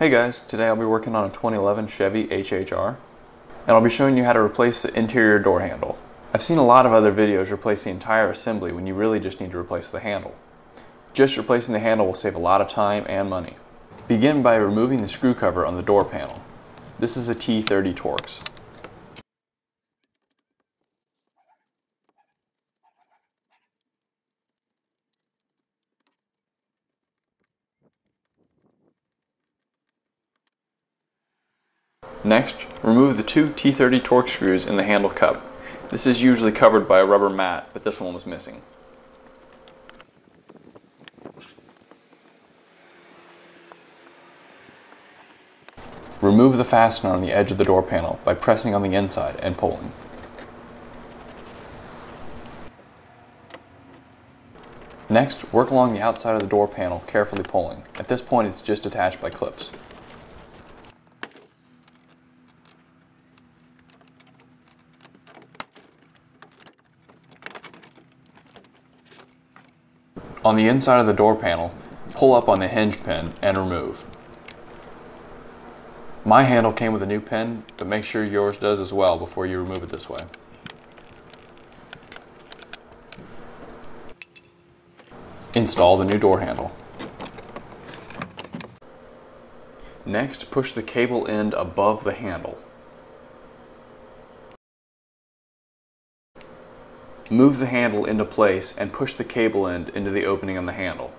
Hey guys, today I'll be working on a 2011 Chevy HHR, and I'll be showing you how to replace the interior door handle. I've seen a lot of other videos replace the entire assembly when you really just need to replace the handle. Just replacing the handle will save a lot of time and money. Begin by removing the screw cover on the door panel. This is a T30 Torx. Next, remove the two T30 Torx screws in the handle cup. This is usually covered by a rubber mat, but this one was missing. Remove the fastener on the edge of the door panel by pressing on the inside and pulling. Next, work along the outside of the door panel, carefully pulling. At this point, it's just attached by clips. On the inside of the door panel, pull up on the hinge pin and remove. My handle came with a new pin, but make sure yours does as well before you remove it this way. Install the new door handle. Next, push the cable end above the handle. Move the handle into place and push the cable end into the opening on the handle.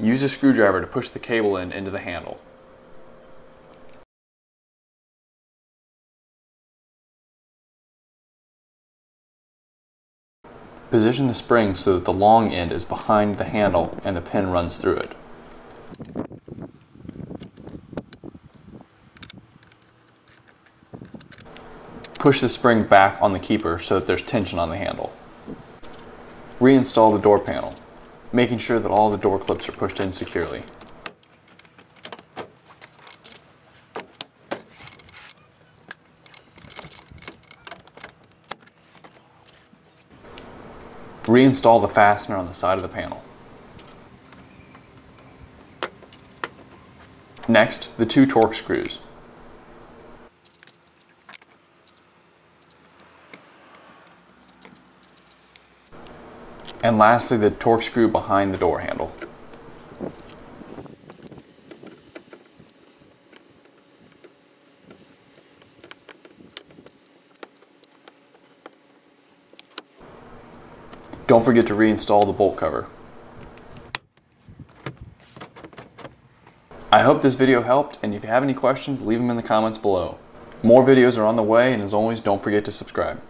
Use a screwdriver to push the cable end into the handle. Position the spring so that the long end is behind the handle and the pin runs through it. Push the spring back on the keeper so that there's tension on the handle. Reinstall the door panel, making sure that all the door clips are pushed in securely. Reinstall the fastener on the side of the panel. Next, the two Torx screws. And lastly, the Torx screw behind the door handle. Don't forget to reinstall the bolt cover. I hope this video helped, and if you have any questions, leave them in the comments below. More videos are on the way, and as always, don't forget to subscribe.